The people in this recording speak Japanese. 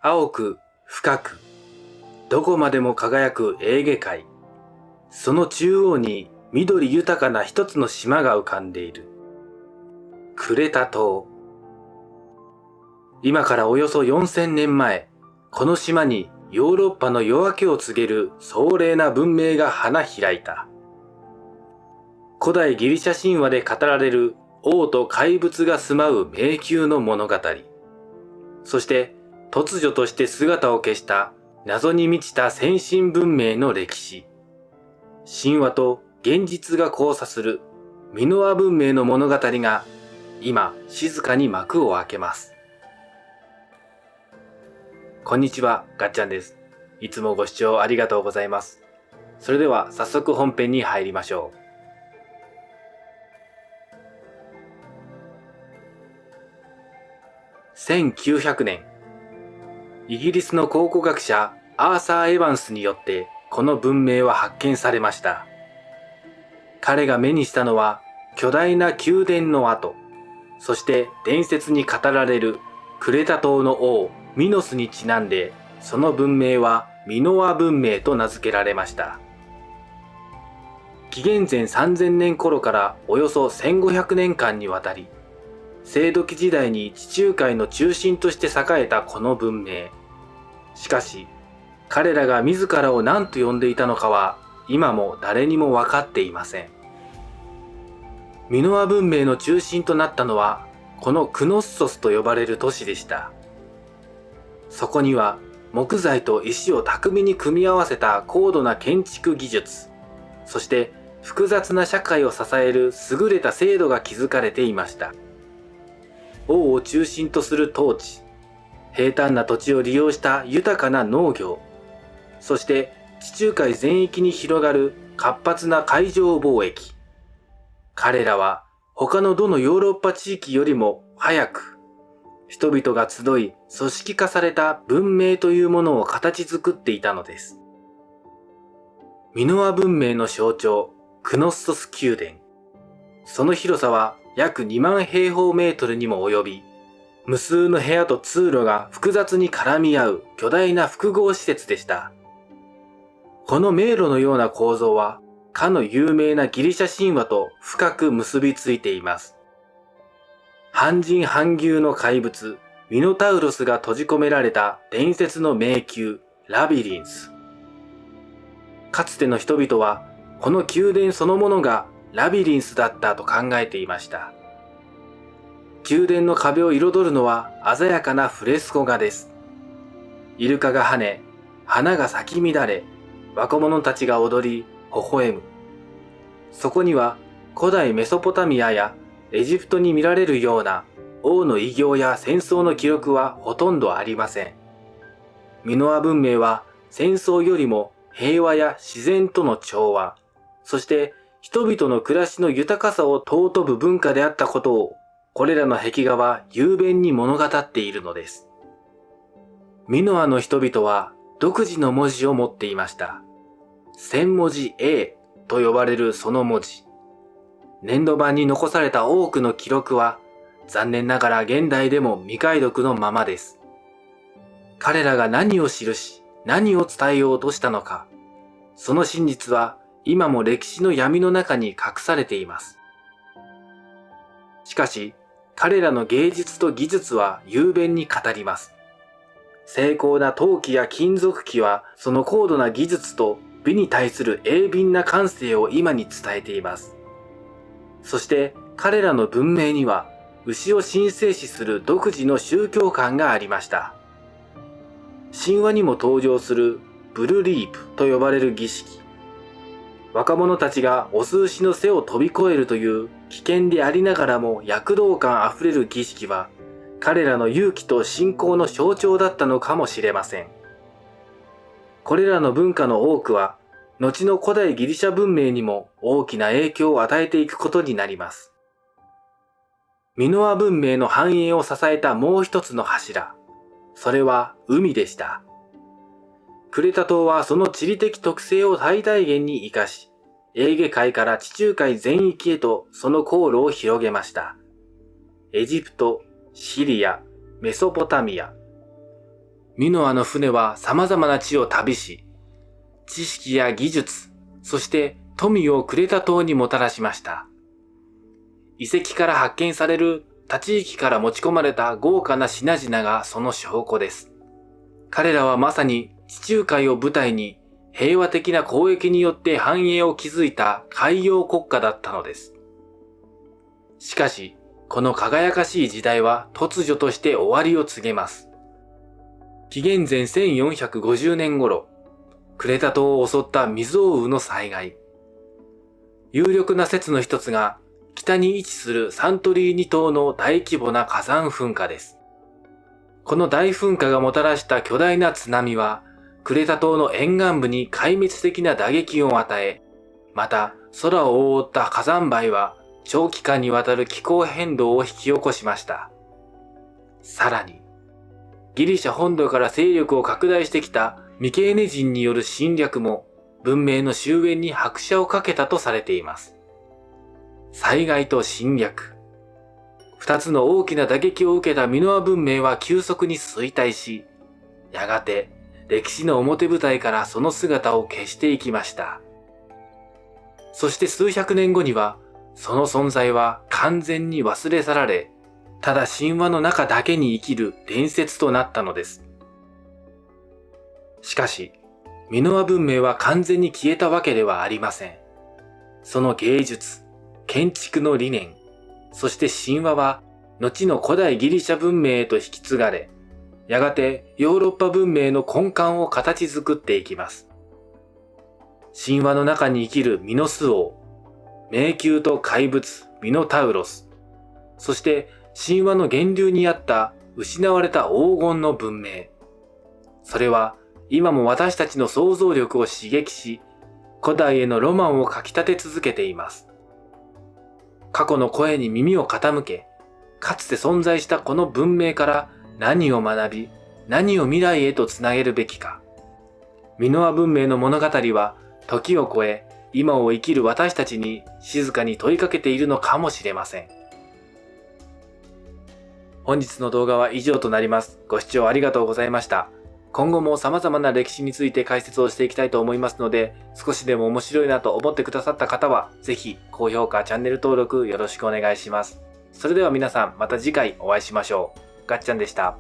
青く深くどこまでも輝くエーゲ海。その中央に緑豊かな一つの島が浮かんでいる。クレタ島。今からおよそ4000年前、この島にヨーロッパの夜明けを告げる壮麗な文明が花開いた。古代ギリシャ神話で語られる王と怪物が住まう迷宮の物語。そして突如として姿を消した謎に満ちた先進文明の歴史。神話と現実が交差するミノア文明の物語が今静かに幕を開けます。こんにちは、がっちゃんです。いつもご視聴ありがとうございます。それでは早速本編に入りましょう。1900年、イギリスの考古学者アーサー・エヴァンスによってこの文明は発見されました。彼が目にしたのは巨大な宮殿の跡、そして伝説に語られるクレタ島の王ミノスにちなんで、その文明はミノア文明と名付けられました。紀元前3000年頃からおよそ1500年間にわたり、青土器時代に地中海の中心として栄えたこの文明。しかし、彼らが自らを何と呼んでいたのかは今も誰にも分かっていません。ミノア文明の中心となったのはこのクノッソスと呼ばれる都市でした。そこには木材と石を巧みに組み合わせた高度な建築技術、そして複雑な社会を支える優れた制度が築かれていました。王を中心とする統治、平坦な土地を利用した豊かな農業、そして地中海全域に広がる活発な海上貿易。彼らは他のどのヨーロッパ地域よりも早く、人々が集い組織化された文明というものを形作っていたのです。ミノア文明の象徴、クノッソス宮殿。その広さは約2万平方メートルにも及び、無数の部屋と通路が複雑に絡み合う巨大な複合施設でした。この迷路のような構造は、かの有名なギリシャ神話と深く結びついています。半人半牛の怪物、ミノタウロスが閉じ込められた伝説の迷宮、ラビリンス。かつての人々は、この宮殿そのものがラビリンスだったと考えていました。宮殿の壁を彩るのは鮮やかなフレスコ画です。イルカが跳ね、花が咲き乱れ、若者たちが踊り、微笑む。そこには古代メソポタミアやエジプトに見られるような王の偉業や戦争の記録はほとんどありません。ミノア文明は戦争よりも平和や自然との調和、そして人々の暮らしの豊かさを尊ぶ文化であったことを、これらの壁画は雄弁に物語っているのです。ミノアの人々は独自の文字を持っていました。千文字 A と呼ばれるその文字。粘土板に残された多くの記録は、残念ながら現代でも未解読のままです。彼らが何を記し、何を伝えようとしたのか、その真実は今も歴史の闇の中に隠されています。しかし、彼らの芸術と技術は雄弁に語ります。精巧な陶器や金属器はその高度な技術と美に対する鋭敏な感性を今に伝えています。そして彼らの文明には牛を神聖視する独自の宗教観がありました。神話にも登場するブルリープと呼ばれる儀式。若者たちがオス牛の背を飛び越えるという危険でありながらも躍動感あふれる儀式は、彼らの勇気と信仰の象徴だったのかもしれません。これらの文化の多くは、後の古代ギリシャ文明にも大きな影響を与えていくことになります。ミノア文明の繁栄を支えたもう一つの柱、それは海でした。クレタ島はその地理的特性を最大限に生かし、エーゲ海から地中海全域へとその航路を広げました。エジプト、シリア、メソポタミア。ミノアの船は様々な地を旅し、知識や技術、そして富をクレタ島にもたらしました。遺跡から発見される他地域から持ち込まれた豪華な品々がその証拠です。彼らはまさに地中海を舞台に平和的な交易によって繁栄を築いた海洋国家だったのです。しかし、この輝かしい時代は突如として終わりを告げます。紀元前1450年頃、クレタ島を襲った未曾有の災害。有力な説の一つが、北に位置するサントリーニ島の大規模な火山噴火です。この大噴火がもたらした巨大な津波は、クレタ島の沿岸部に壊滅的な打撃を与え、また空を覆った火山灰は長期間にわたる気候変動を引き起こしました。さらに、ギリシャ本土から勢力を拡大してきたミケーネ人による侵略も文明の終焉に拍車をかけたとされています。災害と侵略。二つの大きな打撃を受けたミノア文明は急速に衰退し、やがて歴史の表舞台からその姿を消していきました。そして数百年後には、その存在は完全に忘れ去られ、ただ神話の中だけに生きる伝説となったのです。しかし、ミノア文明は完全に消えたわけではありません。その芸術、建築の理念、そして神話は、後の古代ギリシャ文明へと引き継がれ、やがてヨーロッパ文明の根幹を形作っていきます。神話の中に生きるミノス王、迷宮と怪物ミノタウロス、そして神話の源流にあった失われた黄金の文明。それは今も私たちの想像力を刺激し、古代へのロマンをかき立て続けています。過去の声に耳を傾け、かつて存在したこの文明から何を学び、何を未来へとつなげるべきか。ミノア文明の物語は時を超え、今を生きる私たちに静かに問いかけているのかもしれません。本日の動画は以上となります。ご視聴ありがとうございました。今後も様々な歴史について解説をしていきたいと思いますので、少しでも面白いなと思ってくださった方は、ぜひ高評価、チャンネル登録よろしくお願いします。それでは皆さん、また次回お会いしましょう。がっちゃんでした。